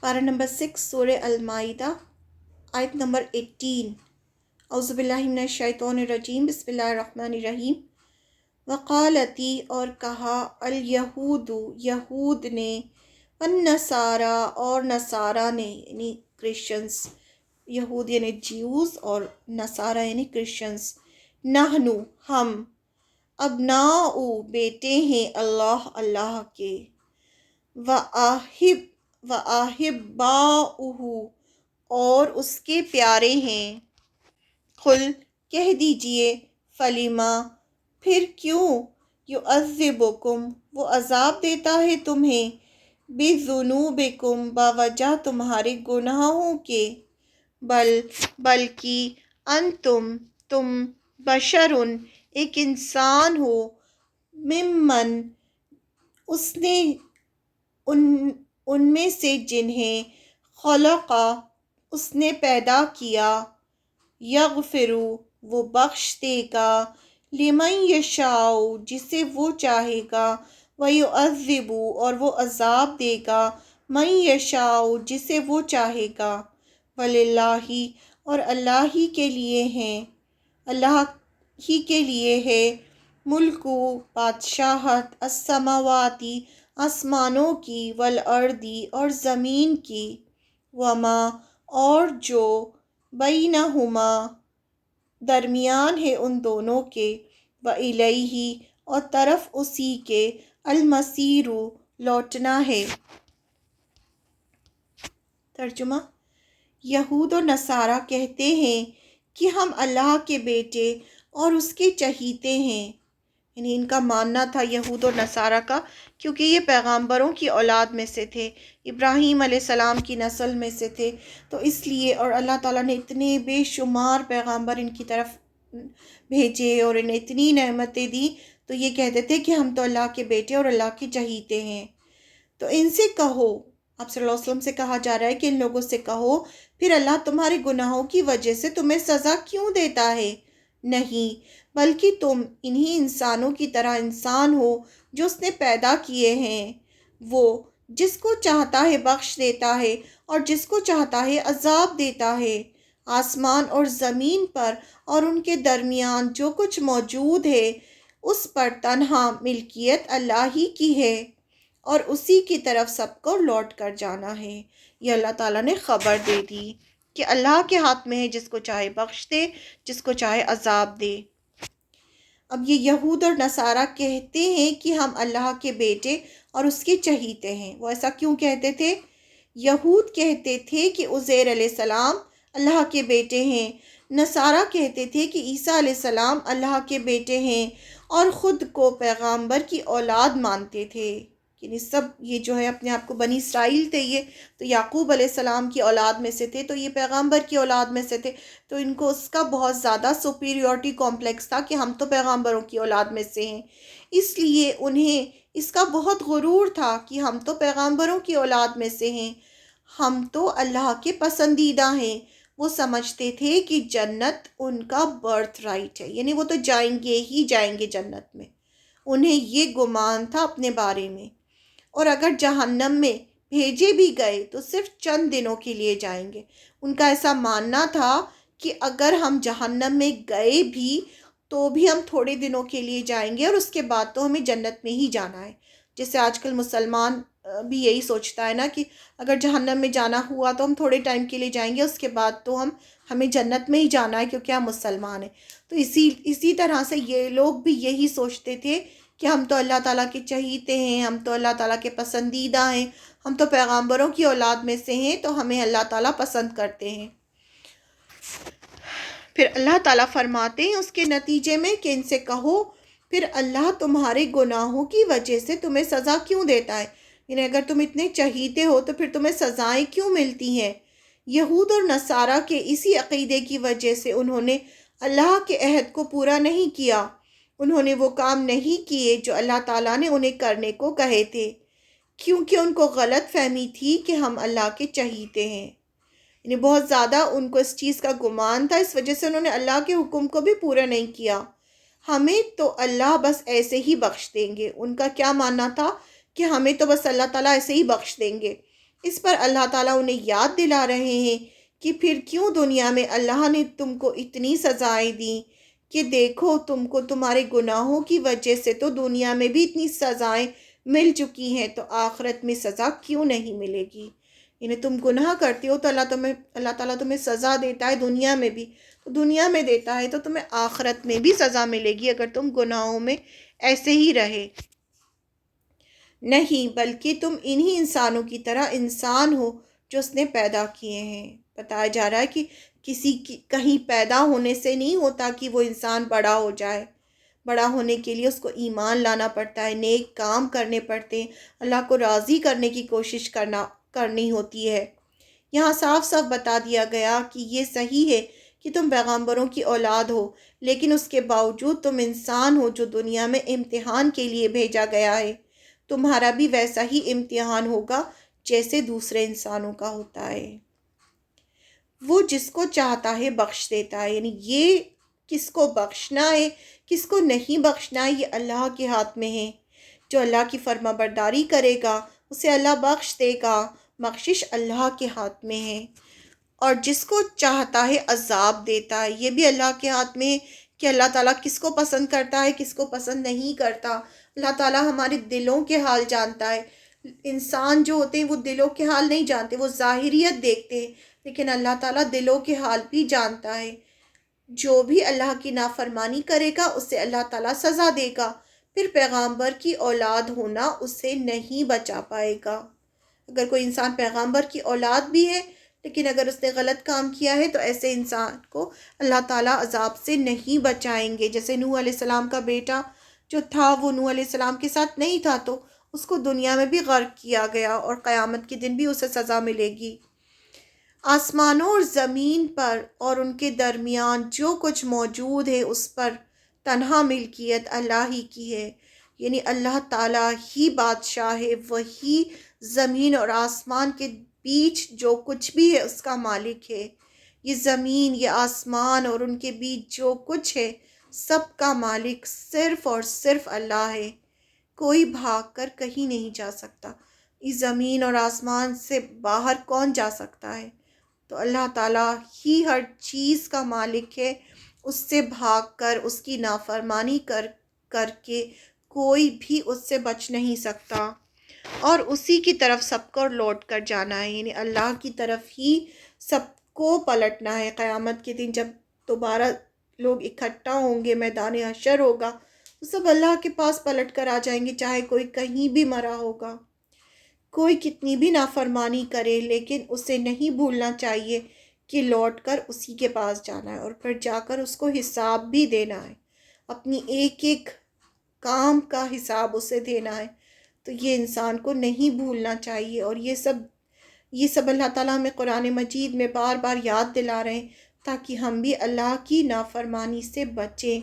پارہ نمبر 6 سورہ المائدہ آیت نمبر 18۔ اعوذ باللہ من الشیطان الرجیم، بسم اللہ الرحمن الرحیم۔ وقالتی اور کہا، الیہود یہود نے، والنصارا اور نصارہ نے یعنی کرسچنز، یہود یعنی جیوز اور نصارہ یعنی کرسچنز، نحنو ہم، ابناء بیٹے ہیں اللہ اللہ کے، وَأَحِبَّاؤُهُ اور اس کے پیارے ہیں۔ قل کہہ دیجئے، فلیما پھر کیوں، یعذبکم وہ عذاب دیتا ہے تمہیں، بذنوبکم باوجہ تمہارے گناہوں کے، بلکہ انتم تم بشرن ایک انسان ہو، ممن اس نے ان میں سے جنہیں خلقا اس نے پیدا کیا، یغفرو وہ بخش دے گا، لمن یشاء جسے وہ چاہے گا، ویعذب اور وہ عذاب دے گا، من یشاء جسے وہ چاہے گا، وللہ اور اللہ ہی کے لیے ہیں، اللہ ہی کے لیے ہے، ملکو بادشاہت، السماواتی آسمانوں کی، والارضی اور زمین کی، وما اور جو بینہما درمیان ہے ان دونوں کے، وإلیہ اور طرف اسی کے، المصیر لوٹنا ہے۔ ترجمہ: یہود اور نصارہ کہتے ہیں کہ ہم اللہ کے بیٹے اور اس کے چہیتے ہیں، یعنی ان کا ماننا تھا یہود اور نصارہ کا، کیونکہ یہ پیغامبروں کی اولاد میں سے تھے، ابراہیم علیہ السلام کی نسل میں سے تھے، تو اس لیے اور اللہ تعالیٰ نے اتنے بے شمار پیغامبر ان کی طرف بھیجے اور انہیں اتنی نعمتیں دی، تو یہ کہتے تھے کہ ہم تو اللہ کے بیٹے اور اللہ کے چہیتے ہیں۔ تو ان سے کہو، آپ صلی اللہ علیہ وسلم سے کہا جا رہا ہے کہ ان لوگوں سے کہو، پھر اللہ تمہارے گناہوں کی وجہ سے تمہیں سزا کیوں دیتا ہے؟ نہیں، بلکہ تم انہی انسانوں کی طرح انسان ہو جو اس نے پیدا کیے ہیں، وہ جس کو چاہتا ہے بخش دیتا ہے اور جس کو چاہتا ہے عذاب دیتا ہے۔ آسمان اور زمین پر اور ان کے درمیان جو کچھ موجود ہے، اس پر تنہا ملکیت اللہ ہی کی ہے، اور اسی کی طرف سب کو لوٹ کر جانا ہے۔ یہ اللہ تعالیٰ نے خبر دے دی کہ اللہ کے ہاتھ میں ہے، جس کو چاہے بخش دے، جس کو چاہے عذاب دے۔ اب یہ یہود اور نصارہ کہتے ہیں کہ ہم اللہ کے بیٹے اور اس کے چہیتے ہیں۔ وہ ایسا کیوں کہتے تھے؟ یہود کہتے تھے کہ عزیر علیہ السلام اللہ کے بیٹے ہیں، نصارہ کہتے تھے کہ عیسیٰ علیہ السلام اللہ کے بیٹے ہیں، اور خود کو پیغامبر کی اولاد مانتے تھے، یعنی سب یہ جو ہے اپنے آپ کو بنی اسرائیل تھے، یہ تو یعقوب علیہ السلام کی اولاد میں سے تھے، تو یہ پیغامبر کی اولاد میں سے تھے، تو ان کو اس کا بہت زیادہ سپیریورٹی کمپلیکس تھا کہ ہم تو پیغامبروں کی اولاد میں سے ہیں، اس لیے انہیں اس کا بہت غرور تھا کہ ہم تو پیغامبروں کی اولاد میں سے ہیں، ہم تو اللہ کے پسندیدہ ہیں۔ وہ سمجھتے تھے کہ جنت ان کا برتھ رائٹ ہے، یعنی وہ تو جائیں گے ہی جائیں گے جنت میں، انہیں یہ گمان تھا اپنے بارے میں، اور اگر جہنم میں بھیجے بھی گئے تو صرف چند دنوں کے لیے جائیں گے۔ ان کا ایسا ماننا تھا کہ اگر ہم جہنم میں گئے بھی تو بھی ہم تھوڑے دنوں کے لیے جائیں گے، اور اس کے بعد تو ہمیں جنت میں ہی جانا ہے۔ جیسے آج کل مسلمان بھی یہی سوچتا ہے نا کہ اگر جہنم میں جانا ہوا تو ہم تھوڑے ٹائم کے لیے جائیں گے، اس کے بعد تو ہمیں جنت میں ہی جانا ہے کیونکہ ہم مسلمان ہیں۔ تو اسی طرح سے یہ لوگ بھی یہی سوچتے تھے کہ ہم تو اللہ تعالیٰ کے چہیتے ہیں، ہم تو اللہ تعالیٰ کے پسندیدہ ہیں، ہم تو پیغامبروں کی اولاد میں سے ہیں، تو ہمیں اللہ تعالیٰ پسند کرتے ہیں۔ پھر اللہ تعالیٰ فرماتے ہیں اس کے نتیجے میں کہ ان سے کہو، پھر اللہ تمہارے گناہوں کی وجہ سے تمہیں سزا کیوں دیتا ہے؟ یعنی اگر تم اتنے چہیتے ہو تو پھر تمہیں سزائیں کیوں ملتی ہیں؟ یہود اور نصارہ کے اسی عقیدے کی وجہ سے انہوں نے اللہ کے عہد کو پورا نہیں کیا، انہوں نے وہ کام نہیں کیے جو اللہ تعالیٰ نے انہیں کرنے کو کہے تھے، کیونکہ ان کو غلط فہمی تھی کہ ہم اللہ کے چہیتے ہیں، یعنی بہت زیادہ ان کو اس چیز کا گمان تھا، اس وجہ سے انہوں نے اللہ کے حکم کو بھی پورا نہیں کیا۔ ہمیں تو اللہ بس ایسے ہی بخش دیں گے، ان کا کیا ماننا تھا کہ ہمیں تو بس اللہ تعالیٰ ایسے ہی بخش دیں گے، اس پر اللہ تعالیٰ انہیں یاد دلا رہے ہیں کہ پھر کیوں دنیا میں اللہ نے تم کو اتنی سزائیں دیں، کہ دیکھو تم کو تمہارے گناہوں کی وجہ سے تو دنیا میں بھی اتنی سزائیں مل چکی ہیں، تو آخرت میں سزا کیوں نہیں ملے گی؟ یعنی تم گناہ کرتے ہو تو اللہ تعالیٰ تمہیں سزا دیتا ہے دنیا میں بھی، تو دنیا میں دیتا ہے تو تمہیں آخرت میں بھی سزا ملے گی اگر تم گناہوں میں ایسے ہی رہے۔ نہیں، بلکہ تم انہی انسانوں کی طرح انسان ہو جو اس نے پیدا کیے ہیں۔ بتایا جا رہا ہے کہ کسی کی کہیں پیدا ہونے سے نہیں ہوتا کہ وہ انسان بڑا ہو جائے۔ بڑا ہونے کے لیے اس کو ایمان لانا پڑتا ہے، نیک کام کرنے پڑتے ہیں، اللہ کو راضی کرنے کی کوشش کرنی ہوتی ہے۔ یہاں صاف صاف بتا دیا گیا کہ یہ صحیح ہے کہ تم پیغمبروں کی اولاد ہو، لیکن اس کے باوجود تم انسان ہو جو دنیا میں امتحان کے لیے بھیجا گیا ہے۔ تمہارا بھی ویسا ہی امتحان ہوگا جیسے دوسرے انسانوں کا ہوتا ہے۔ وہ جس کو چاہتا ہے بخش دیتا ہے، یعنی یہ کس کو بخشنا ہے کس کو نہیں بخشنا ہے یہ اللہ کے ہاتھ میں ہے۔ جو اللہ کی فرما برداری کرے گا اسے اللہ بخش دے گا، بخشش اللہ کے ہاتھ میں ہے۔ اور جس کو چاہتا ہے عذاب دیتا ہے، یہ بھی اللہ کے ہاتھ میں ہے کہ اللہ تعالیٰ کس کو پسند کرتا ہے کس کو پسند نہیں کرتا۔ اللہ تعالیٰ ہمارے دلوں کے حال جانتا ہے۔ انسان جو ہوتے ہیں وہ دلوں کے حال نہیں جانتے، وہ ظاہریت دیکھتے ہیں، لیکن اللہ تعالیٰ دلوں کے حال بھی جانتا ہے۔ جو بھی اللہ کی نافرمانی کرے گا اسے اللہ تعالیٰ سزا دے گا، پھر پیغمبر کی اولاد ہونا اسے نہیں بچا پائے گا۔ اگر کوئی انسان پیغمبر کی اولاد بھی ہے لیکن اگر اس نے غلط کام کیا ہے تو ایسے انسان کو اللہ تعالیٰ عذاب سے نہیں بچائیں گے۔ جیسے نوح علیہ السلام کا بیٹا جو تھا وہ نوح علیہ السلام کے ساتھ نہیں تھا تو اس کو دنیا میں بھی غرق کیا گیا، اور قیامت کے دن بھی اسے سزا ملے گی۔ آسمانوں اور زمین پر اور ان کے درمیان جو کچھ موجود ہے اس پر تنہا ملکیت اللہ ہی کی ہے، یعنی اللہ تعالیٰ ہی بادشاہ ہے، وہی زمین اور آسمان کے بیچ جو کچھ بھی ہے اس کا مالک ہے۔ یہ زمین، یہ آسمان اور ان کے بیچ جو کچھ ہے سب کا مالک صرف اور صرف اللہ ہے۔ کوئی بھاگ کر کہیں نہیں جا سکتا۔ اس زمین اور آسمان سے باہر کون جا سکتا ہے؟ تو اللہ تعالیٰ ہی ہر چیز کا مالک ہے، اس سے بھاگ کر اس کی نافرمانی کر کے کوئی بھی اس سے بچ نہیں سکتا، اور اسی کی طرف سب کو لوٹ کر جانا ہے، یعنی اللہ کی طرف ہی سب کو پلٹنا ہے۔ قیامت کے دن جب دوبارہ لوگ اکٹھا ہوں گے، میدان حشر ہوگا، تو سب اللہ کے پاس پلٹ کر آ جائیں گے، چاہے کوئی کہیں بھی مرا ہوگا، کوئی کتنی بھی نافرمانی کرے، لیکن اسے نہیں بھولنا چاہیے کہ لوٹ کر اسی کے پاس جانا ہے، اور پھر جا کر اس کو حساب بھی دینا ہے، اپنی ایک ایک کام کا حساب اسے دینا ہے۔ تو یہ انسان کو نہیں بھولنا چاہیے، اور یہ سب اللہ تعالیٰ ہمیں قرآن مجید میں بار بار یاد دلا رہے ہیں تاکہ ہم بھی اللہ کی نافرمانی سے بچیں،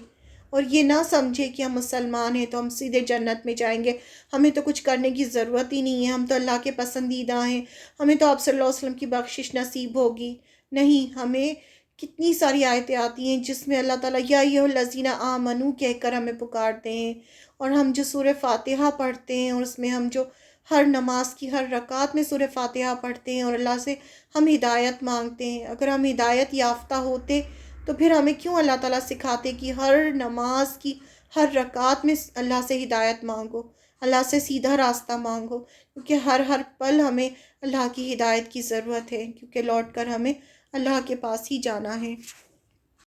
اور یہ نہ سمجھے کہ ہم مسلمان ہیں تو ہم سیدھے جنت میں جائیں گے، ہمیں تو کچھ کرنے کی ضرورت ہی نہیں ہے، ہم تو اللہ کے پسندیدہ ہیں، ہمیں تو آپ صلی اللہ علیہ وسلم کی بخشش نصیب ہوگی۔ نہیں، ہمیں کتنی ساری آیتیں آتی ہیں جس میں اللہ تعالیٰ یا ایھا الذین آمنو کہہ کر ہمیں پکارتے ہیں، اور ہم جو سورہ فاتحہ پڑھتے ہیں اور اس میں ہم جو ہر نماز کی ہر رکعت میں سورہ فاتحہ پڑھتے ہیں اور اللہ سے ہم ہدایت مانگتے ہیں، اگر ہم ہدایت یافتہ ہوتے تو پھر ہمیں کیوں اللہ تعالیٰ سکھاتے کہ ہر نماز کی ہر رکعت میں اللہ سے ہدایت مانگو، اللہ سے سیدھا راستہ مانگو، کیونکہ ہر پل ہمیں اللہ کی ہدایت کی ضرورت ہے، کیونکہ لوٹ کر ہمیں اللہ کے پاس ہی جانا ہے۔